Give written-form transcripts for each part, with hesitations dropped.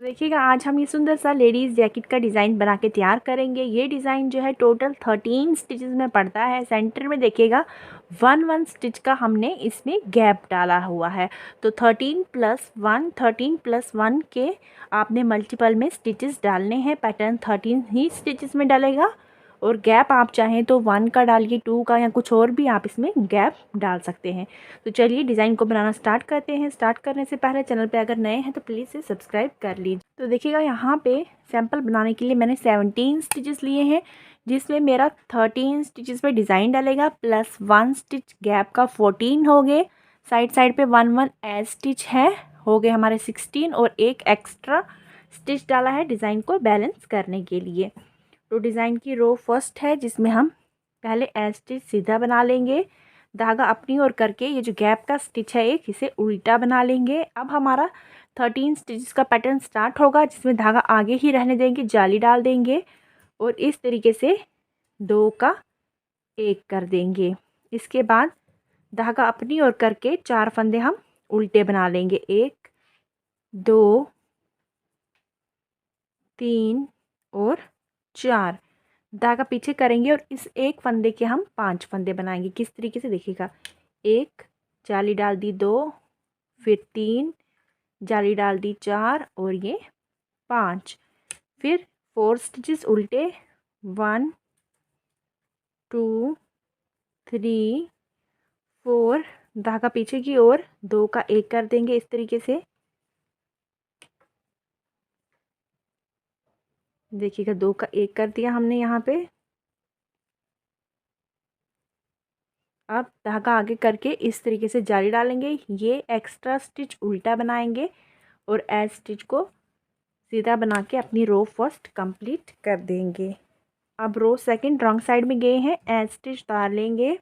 देखिएगा आज हम ये सुंदर सा लेडीज़ जैकेट का डिज़ाइन बना के तैयार करेंगे। ये डिज़ाइन जो है टोटल 13 स्टिचेस में पड़ता है। सेंटर में देखिएगा 1 स्टिच का हमने इसमें गैप डाला हुआ है। तो 13+1 के आपने मल्टीपल में स्टिचेस डालने हैं। पैटर्न 13 ही स्टिचेस में डालेगा और गैप आप चाहें तो 1 का डालिए, 2 का या कुछ और भी आप इसमें गैप डाल सकते हैं। तो चलिए डिज़ाइन को बनाना स्टार्ट करते हैं। स्टार्ट करने से पहले चैनल पे अगर नए हैं तो प्लीज़ इसे सब्सक्राइब कर लीजिए। तो देखिएगा यहाँ पे सैंपल बनाने के लिए मैंने 17 स्टिचेस लिए हैं, जिसमें मेरा 13 स्टिचेस पे डिज़ाइन डालेगा प्लस 1 स्टिच गैप का 14 हो गए। साइड साइड पे 1 एज स्टिच है, हो गए हमारे 16 और एक एक्स्ट्रा स्टिच डाला है डिज़ाइन को बैलेंस करने के लिए। तो डिज़ाइन की रो फर्स्ट है जिसमें हम पहले एज स्टिच सीधा बना लेंगे, धागा अपनी ओर करके ये जो गैप का स्टिच है एक इसे उल्टा बना लेंगे। अब हमारा 13 स्टिचेस का पैटर्न स्टार्ट होगा जिसमें धागा आगे ही रहने देंगे, जाली डाल देंगे और इस तरीके से 2 का 1 कर देंगे। इसके बाद धागा अपनी ओर करके 4 फंदे हम उल्टे बना लेंगे, 1 2 3 और 4। धागा पीछे करेंगे और इस एक फंदे के हम 5 फंदे बनाएंगे। किस तरीके से देखिएगा, 1 जाली डाल दी, 2 फिर 3 जाली डाल दी, 4 और ये 5। फिर 4 स्टिचेस उल्टे, 1 2 3 4। धागा पीछे की ओर 2 का 1 कर देंगे इस तरीके से। देखिएगा 2 का 1 कर दिया हमने यहाँ पे। अब धागा आगे करके इस तरीके से जाली डालेंगे, ये एक्स्ट्रा स्टिच उल्टा बनाएंगे और एज स्टिच को सीधा बना के अपनी रो फर्स्ट कंप्लीट कर देंगे। अब रो सेकंड रॉन्ग साइड में गए हैं, एज स्टिच डाल लेंगे,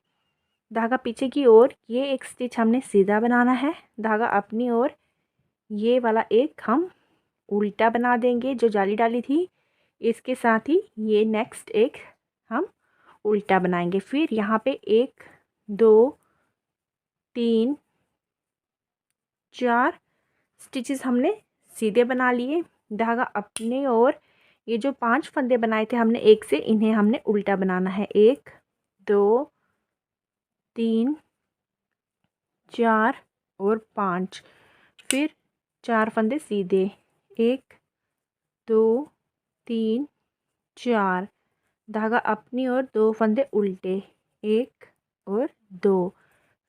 धागा पीछे की ओर, ये एक स्टिच हमने सीधा बनाना है, धागा अपनी ओर, ये वाला एक हम उल्टा बना देंगे जो जाली डाली थी, इसके साथ ही ये नेक्स्ट एक हम उल्टा बनाएंगे। फिर यहाँ पे 1 2 3 4 स्टिचेस हमने सीधे बना लिए, धागा अपने और ये जो 5 फंदे बनाए थे हमने एक से, इन्हें हमने उल्टा बनाना है, 1 2 3 4 और 5। फिर 4 फंदे सीधे, 1 2 3 4, धागा अपनी और 2 फंदे उल्टे, 1 और 2।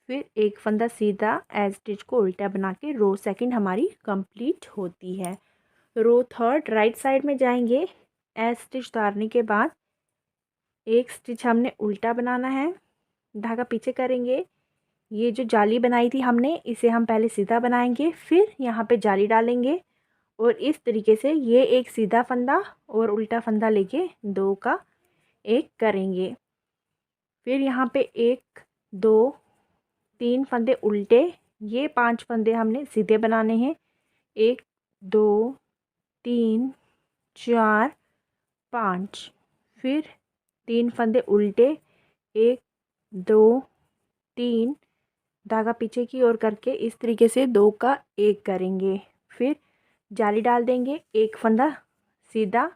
फिर एक फंदा सीधा एज स्टिच को उल्टा बना के रो सेकंड हमारी कंप्लीट होती है। रो थर्ड राइट साइड में जाएंगे, एज स्टिच उतारने के बाद एक स्टिच हमने उल्टा बनाना है, धागा पीछे करेंगे, ये जो जाली बनाई थी हमने इसे हम पहले सीधा बनाएंगे, फिर यहाँ पे जाली डालेंगे और इस तरीके से ये एक सीधा फंदा और उल्टा फंदा लेके 2 का 1 करेंगे। फिर यहाँ पे 1 2 3 फंदे उल्टे, ये 5 फंदे हमने सीधे बनाने हैं, 1 2 3 4 5। फिर 3 फंदे उल्टे, 1 2 3, धागा पीछे की ओर करके इस तरीके से 2 का 1 करेंगे। फिर जाली डाल देंगे, एक फंदा सीधा,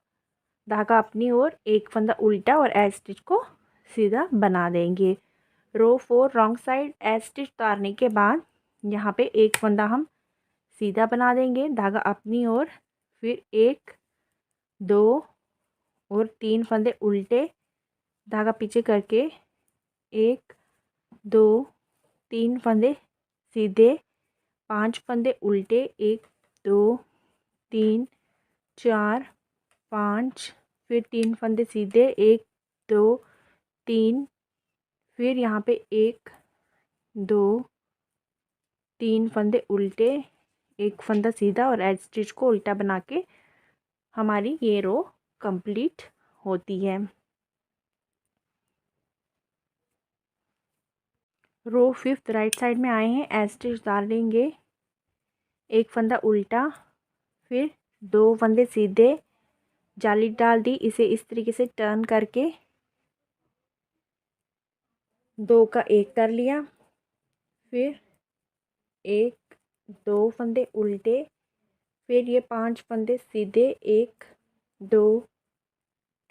धागा अपनी ओर, एक फंदा उल्टा और एज स्टिच को सीधा बना देंगे। रो 4 रॉन्ग साइड एज स्टिच उतारने के बाद यहाँ पे एक फंदा हम सीधा बना देंगे, धागा अपनी ओर, फिर 1 2 और 3 फंदे उल्टे, धागा पीछे करके 1 2 3 फंदे सीधे, 5 फंदे उल्टे, 1 2 3 4 5। फिर 3 फंदे सीधे, 1 2 3। फिर यहाँ पे 1 2 3 फंदे उल्टे, एक फंदा सीधा और एज स्टिच को उल्टा बना के हमारी ये रो कंप्लीट होती है। रो फिफ्थ राइट साइड में आए हैं, एज स्टिच डाल लेंगे, एक फंदा उल्टा, फिर 2 फंदे सीधे, जाली डाल दी, इसे इस तरीके से टर्न करके 2 का 1 कर लिया। फिर 1 2 फंदे उल्टे, फिर ये 5 फंदे सीधे 1 2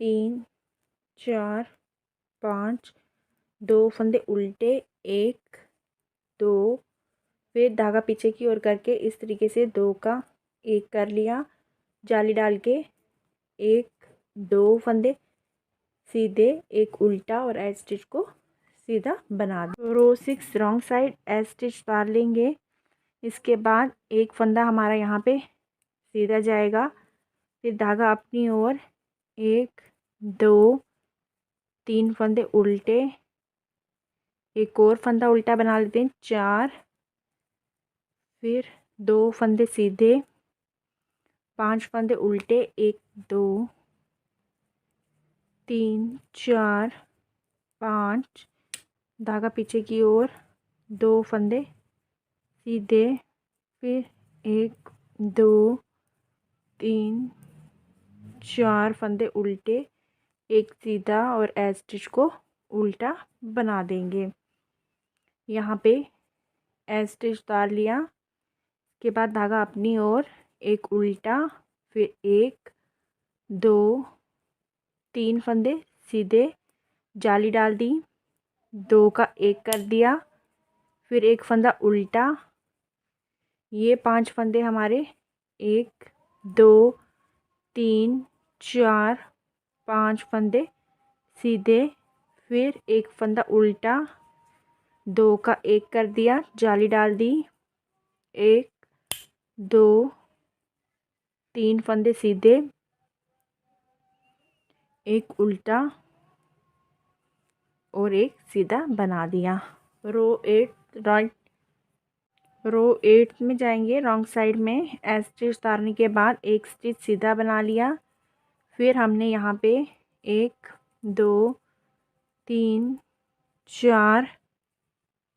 3 4 5, 2 फंदे उल्टे 1 2, फिर धागा पीछे की ओर करके इस तरीके से 2 का 1 कर लिया, जाली डाल के 1 2 फंदे सीधे 1 उल्टा और एज स्टिच को सीधा बना दो। रो 6 रॉन्ग साइड एज स्टिच उतार लेंगे। इसके बाद एक फंदा हमारा यहाँ पे सीधा जाएगा, फिर धागा अपनी ओर 1 2 3 फंदे उल्टे, एक और फंदा उल्टा बना लेते हैं 4, फिर 2 फंदे सीधे, 5 फंदे उल्टे 1 2 3 4 5, धागा पीछे की ओर 2 फंदे सीधे, फिर 1 2 3 4 फंदे उल्टे, एक सीधा और एज स्टिच को उल्टा बना देंगे। यहाँ पे एज स्टिच उतार लिया, के बाद धागा अपनी ओर 1 उल्टा, फिर 1 2 3 फंदे सीधे, जाली डाल दी, 2 का 1 कर दिया, फिर एक फंदा उल्टा। ये 5 फंदे हमारे 1 2 3 4 5 फंदे सीधे, फिर एक फंदा उल्टा, 2 का 1 कर दिया, जाली डाल दी, 1 2 3 फंदे सीधे, एक उल्टा और एक सीधा बना दिया। रो 8 में जाएंगे रॉन्ग साइड में। एज स्टिच उतारने के बाद एक स्टिच सीधा बना लिया, फिर हमने यहाँ पे 1 2 3 4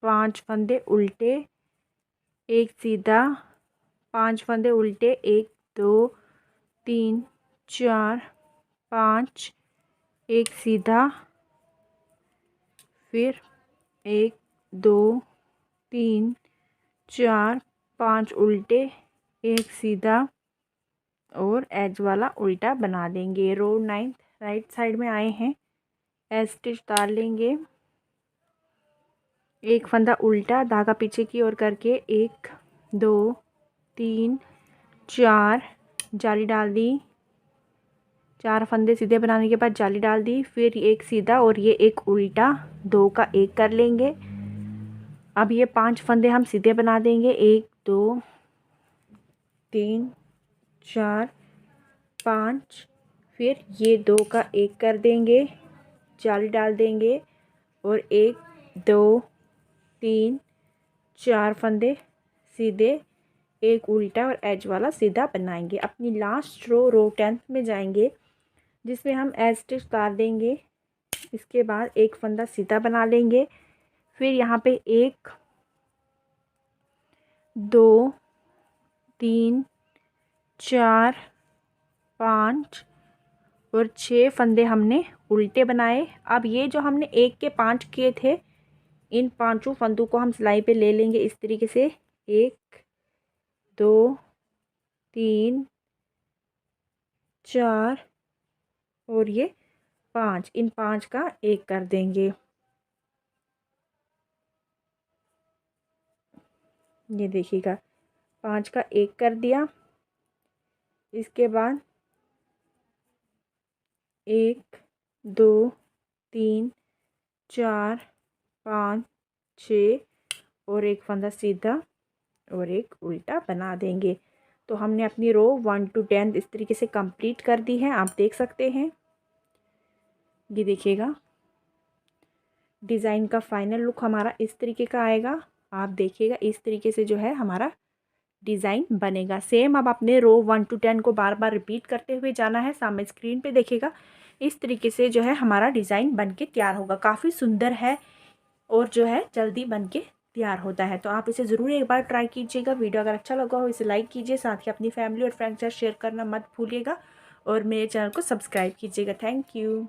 5 फंदे उल्टे, एक सीधा, 5 फंदे उल्टे 1 2 3 4 5, एक सीधा, फिर 1 2 3 4 5 उल्टे, एक सीधा और एज वाला उल्टा बना देंगे। रो 9 राइट साइड में आए हैं, एज स्टिच उतार लेंगे, एक फंदा उल्टा, धागा पीछे की ओर करके 1 2 3 4, जाली डाल दी, 4 फंदे सीधे बनाने के बाद जाली डाल दी, फिर एक सीधा और ये एक उल्टा, 2 का 1 कर लेंगे। अब ये 5 फंदे हम सीधे बना देंगे, 1 2 3 4 5, फिर ये 2 का 1 कर देंगे, जाली डाल देंगे और 1 2 3 4 फंदे सीधे, एक उल्टा और एज वाला सीधा बनाएंगे। अपनी लास्ट रो 10th में जाएंगे, जिसमें हम एज स्टिच उतार देंगे। इसके बाद एक फंदा सीधा बना लेंगे, फिर यहाँ पे 1 2 3 4 5 और 6 फंदे हमने उल्टे बनाए। अब ये जो हमने 1 के 5 किए थे, इन 5 फंदों को हम सिलाई पे ले लेंगे इस तरीके से, 1 2 3 4 और ये 5, इन 5 का 1 कर देंगे। ये देखिएगा 5 का 1 कर दिया। इसके बाद 1 2 3 4 5 6 और एक फंदा सीधा और एक उल्टा बना देंगे। तो हमने अपनी रो 1 to 10 इस तरीके से कंप्लीट कर दी है, आप देख सकते हैं। ये देखिएगा डिज़ाइन का फाइनल लुक हमारा इस तरीके का आएगा। आप देखिएगा इस तरीके से जो है हमारा डिज़ाइन बनेगा। सेम अब अपने रो 1 to 10 को बार बार रिपीट करते हुए जाना है। सामने स्क्रीन पे देखिएगा इस तरीके से जो है हमारा डिज़ाइन बन के तैयार होगा। काफ़ी सुंदर है और जो है जल्दी बन के तैयार होता है। तो आप इसे ज़रूर एक बार ट्राई कीजिएगा। वीडियो अगर अच्छा लगा हो इसे लाइक कीजिए, साथ ही अपनी फैमिली और फ्रेंड्स के साथ शेयर करना मत भूलिएगा और मेरे चैनल को सब्सक्राइब कीजिएगा। Thank you.